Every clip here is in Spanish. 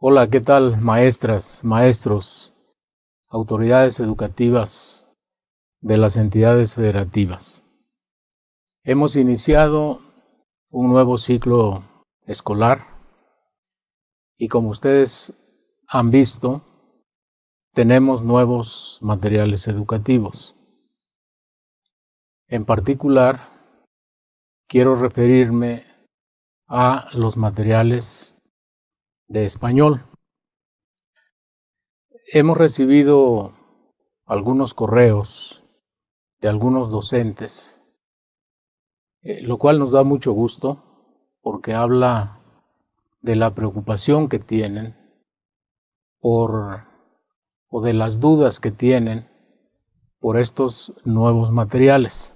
Hola, ¿qué tal, maestras, maestros, autoridades educativas de las entidades federativas? Hemos iniciado un nuevo ciclo escolar y como ustedes han visto, tenemos nuevos materiales educativos. En particular, quiero referirme a los materiales de español. Hemos recibido algunos correos de algunos docentes, lo cual nos da mucho gusto porque habla de la preocupación que tienen o de las dudas que tienen por estos nuevos materiales.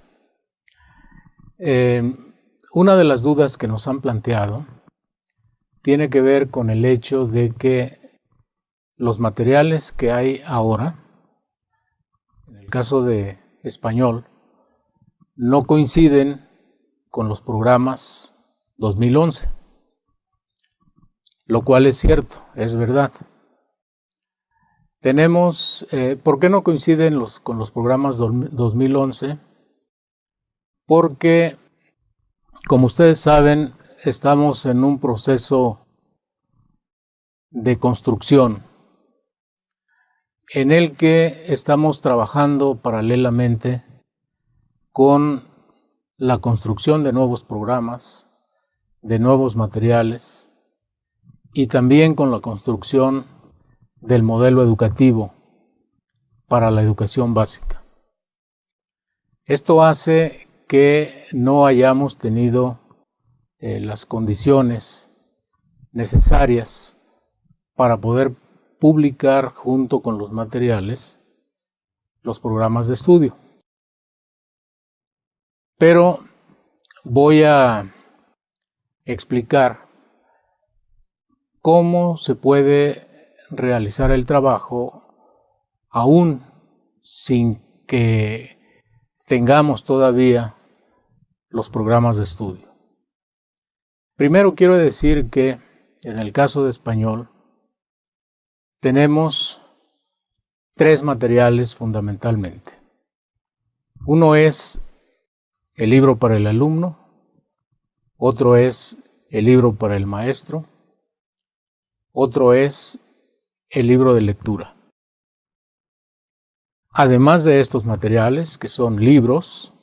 Una de las dudas que nos han planteado tiene que ver con el hecho de que los materiales que hay ahora, en el caso de español, no coinciden con los programas 2011, lo cual es cierto, es verdad. Tenemos, ¿por qué no coinciden con los programas 2011? Porque, como ustedes saben, estamos en un proceso de construcción en el que estamos trabajando paralelamente con la construcción de nuevos programas, de nuevos materiales y también con la construcción del modelo educativo para la educación básica. Esto hace que no hayamos tenido las condiciones necesarias para poder publicar junto con los materiales los programas de estudio. Pero voy a explicar cómo se puede realizar el trabajo aún sin que tengamos todavía los programas de estudio. Primero quiero decir que en el caso de español tenemos tres materiales fundamentalmente. Uno es el libro para el alumno, otro es el libro para el maestro, otro es el libro de lectura. Además de estos materiales, que son libros,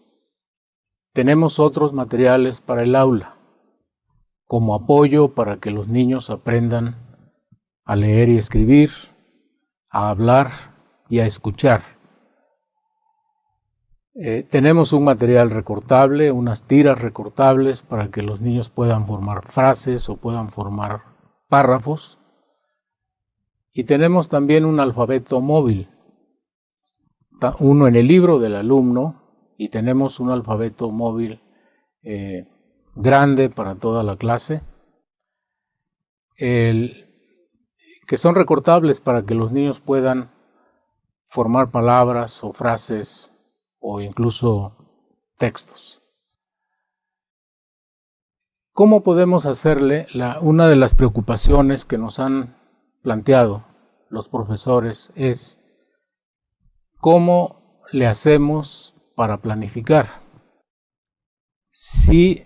tenemos otros materiales para el aula, como apoyo para que los niños aprendan a leer y escribir, a hablar y a escuchar. Tenemos un material recortable, unas tiras recortables para que los niños puedan formar frases o puedan formar párrafos. Y tenemos también un alfabeto móvil, uno en el libro del alumno, y tenemos un alfabeto móvil grande para toda la clase, que son recortables para que los niños puedan formar palabras o frases o incluso textos. ¿Cómo podemos hacerle? Una de las preocupaciones que nos han planteado los profesores es ¿cómo le hacemos para planificar? Si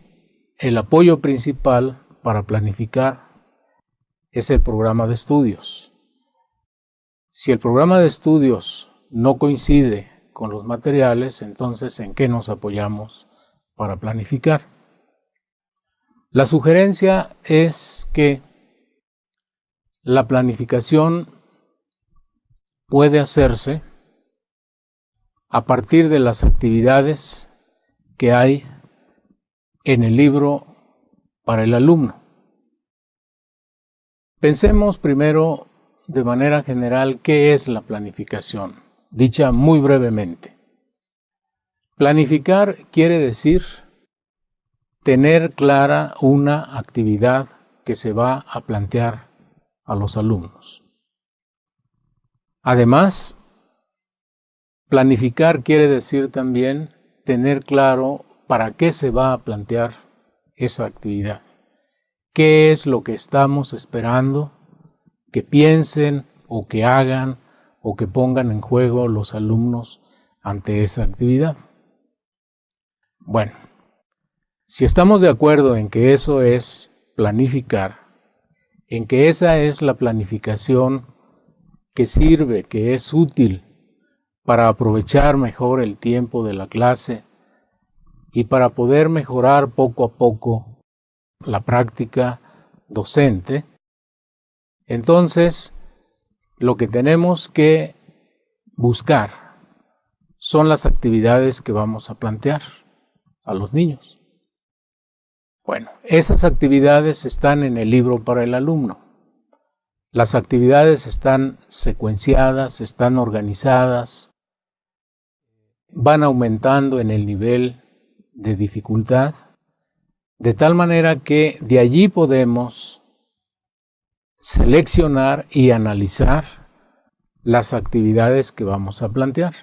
el apoyo principal para planificar es el programa de estudios. Si el programa de estudios no coincide con los materiales, entonces ¿en qué nos apoyamos para planificar? La sugerencia es que la planificación puede hacerse a partir de las actividades que hay en el libro para el alumno. Pensemos primero de manera general qué es la planificación, dicha muy brevemente. Planificar quiere decir tener clara una actividad que se va a plantear a los alumnos. Además, planificar quiere decir también tener claro para qué se va a plantear esa actividad. ¿Qué es lo que estamos esperando que piensen o que hagan o que pongan en juego los alumnos ante esa actividad. Bueno, si estamos de acuerdo en que eso es planificar, en que esa es la planificación que sirve, que es útil para aprovechar mejor el tiempo de la clase y para poder mejorar poco a poco la práctica docente, entonces lo que tenemos que buscar son las actividades que vamos a plantear a los niños. Bueno, esas actividades están en el libro para el alumno. Las actividades están secuenciadas, están organizadas, van aumentando en el nivel de dificultad, de tal manera que de allí podemos seleccionar y analizar las actividades que vamos a plantear.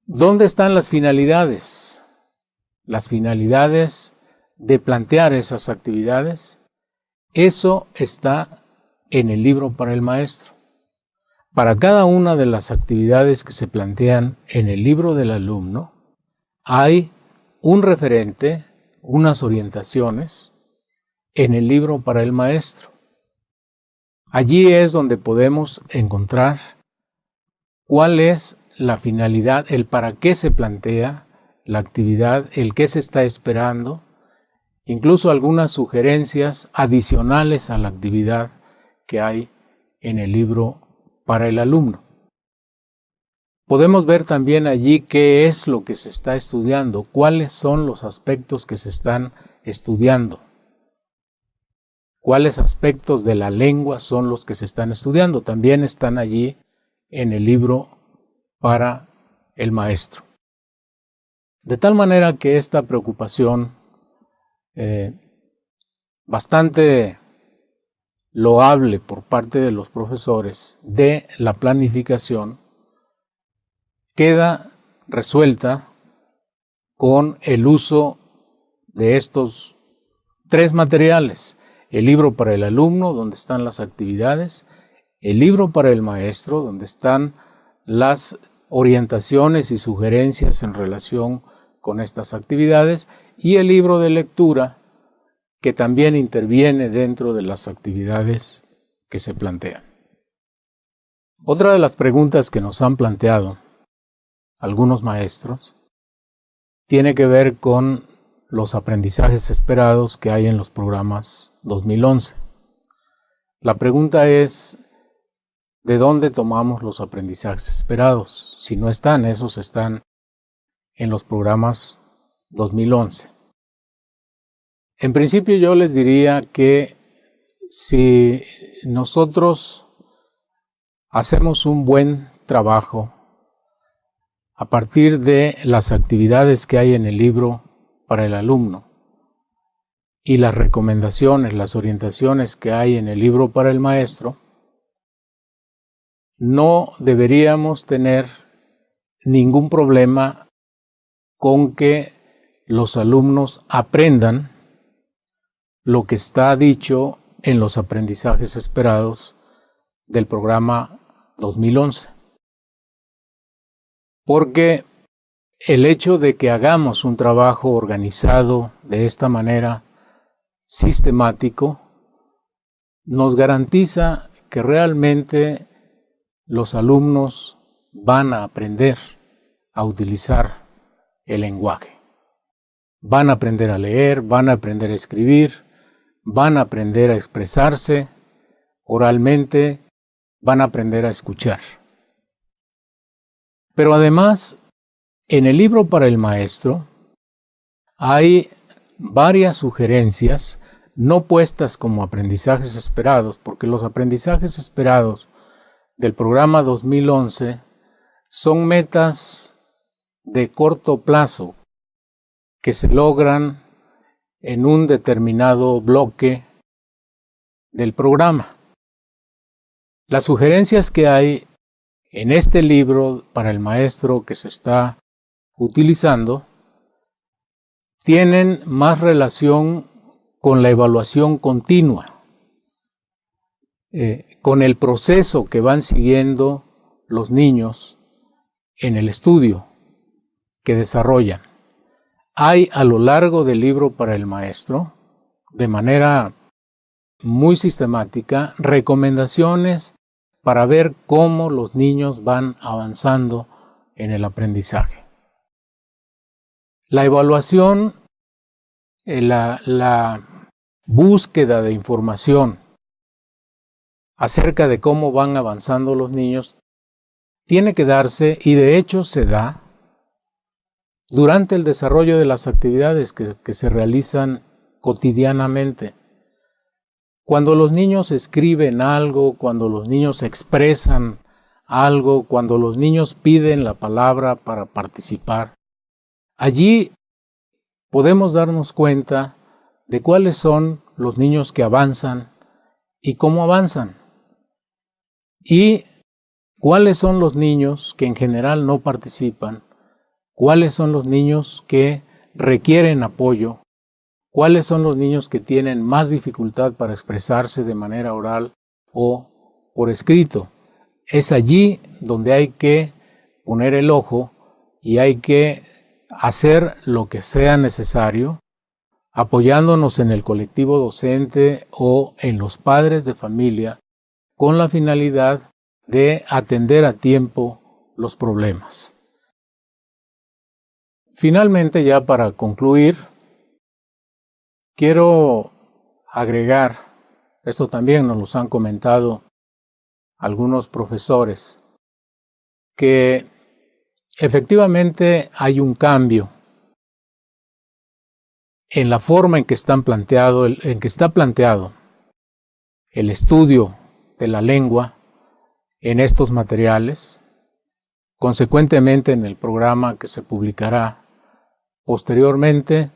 ¿Dónde están las finalidades? Las finalidades de plantear esas actividades, eso está en el libro para el maestro. Para cada una de las actividades que se plantean en el libro del alumno, hay un referente, unas orientaciones en el libro para el maestro. Allí es donde podemos encontrar cuál es la finalidad, el para qué se plantea la actividad, el qué se está esperando, incluso algunas sugerencias adicionales a la actividad que hay en el libro para el alumno. Podemos ver también allí qué es lo que se está estudiando, cuáles son los aspectos que se están estudiando, cuáles aspectos de la lengua son los que se están estudiando. También están allí en el libro para el maestro. De tal manera que esta preocupación bastante loable por parte de los profesores de la planificación queda resuelta con el uso de estos tres materiales: el libro para el alumno, donde están las actividades; el libro para el maestro, donde están las orientaciones y sugerencias en relación con estas actividades; y el libro de lectura, que también interviene dentro de las actividades que se plantean. Otra de las preguntas que nos han planteado algunos maestros tiene que ver con los aprendizajes esperados que hay en los programas 2011. La pregunta es: ¿de dónde tomamos los aprendizajes esperados? Si no están, esos están en los programas 2011. En principio yo les diría que si nosotros hacemos un buen trabajo a partir de las actividades que hay en el libro para el alumno y las recomendaciones, las orientaciones que hay en el libro para el maestro, no deberíamos tener ningún problema con que los alumnos aprendan lo que está dicho en los aprendizajes esperados del programa 2011. Porque el hecho de que hagamos un trabajo organizado de esta manera, sistemático, nos garantiza que realmente los alumnos van a aprender a utilizar el lenguaje. Van a aprender a leer, van a aprender a escribir, van a aprender a expresarse oralmente, van a aprender a escuchar. Pero además, en el libro para el maestro hay varias sugerencias, no puestas como aprendizajes esperados, porque los aprendizajes esperados del programa 2011 son metas de corto plazo que se logran en un determinado bloque del programa. Las sugerencias que hay en este libro para el maestro que se está utilizando tienen más relación con la evaluación continua, con el proceso que van siguiendo los niños en el estudio que desarrollan. Hay a lo largo del libro para el maestro, de manera muy sistemática, recomendaciones para ver cómo los niños van avanzando en el aprendizaje. La evaluación, la búsqueda de información acerca de cómo van avanzando los niños tiene que darse, y de hecho se da, durante el desarrollo de las actividades que se realizan cotidianamente. Cuando los niños escriben algo, cuando los niños expresan algo, cuando los niños piden la palabra para participar, allí podemos darnos cuenta de cuáles son los niños que avanzan y cómo avanzan, y cuáles son los niños que en general no participan, cuáles son los niños que requieren apoyo, cuáles son los niños que tienen más dificultad para expresarse de manera oral o por escrito. Es allí donde hay que poner el ojo y hay que hacer lo que sea necesario, apoyándonos en el colectivo docente o en los padres de familia, con la finalidad de atender a tiempo los problemas. Finalmente, ya para concluir, quiero agregar, esto también nos lo han comentado algunos profesores, que efectivamente hay un cambio en la forma en que está planteado el estudio de la lengua en estos materiales, consecuentemente en el programa que se publicará posteriormente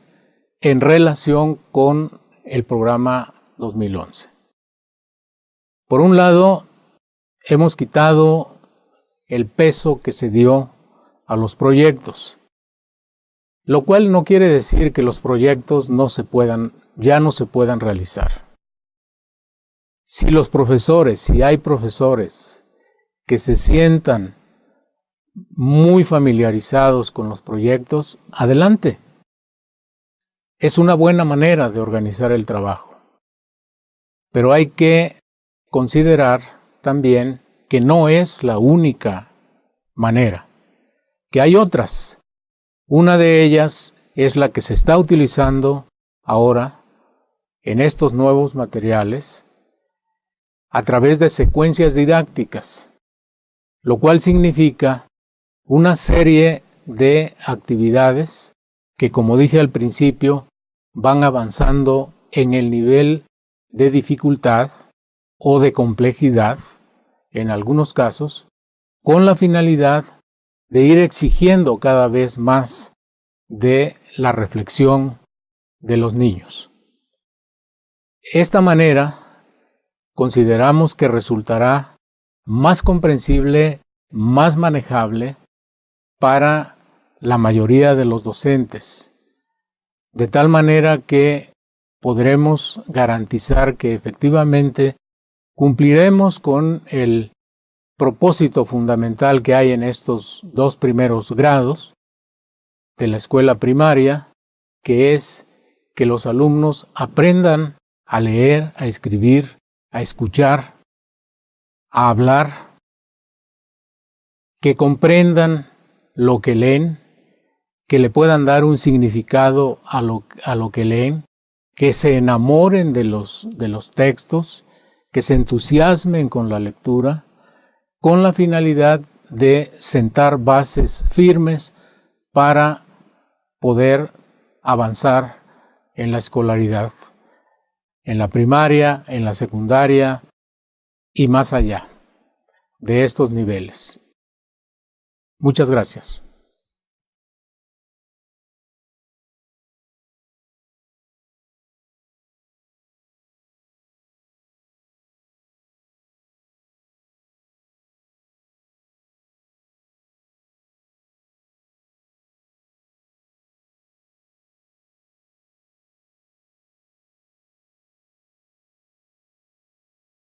en relación con el programa 2011. Por un lado, hemos quitado el peso que se dio a los proyectos, lo cual no quiere decir que los proyectos ya no se puedan realizar. Si hay profesores que se sientan muy familiarizados con los proyectos, adelante. Es una buena manera de organizar el trabajo. Pero hay que considerar también que no es la única manera, que hay otras. Una de ellas es la que se está utilizando ahora en estos nuevos materiales a través de secuencias didácticas, lo cual significa una serie de actividades que, como dije al principio, van avanzando en el nivel de dificultad o de complejidad, en algunos casos, con la finalidad de ir exigiendo cada vez más de la reflexión de los niños. Esta manera consideramos que resultará más comprensible, más manejable para la mayoría de los docentes, de tal manera que podremos garantizar que efectivamente cumpliremos con el propósito fundamental que hay en estos dos primeros grados de la escuela primaria, que es que los alumnos aprendan a leer, a escribir, a escuchar, a hablar, que comprendan lo que leen, que le puedan dar un significado a lo que leen, que se enamoren de los textos, que se entusiasmen con la lectura, con la finalidad de sentar bases firmes para poder avanzar en la escolaridad, en la primaria, en la secundaria y más allá de estos niveles. Muchas gracias.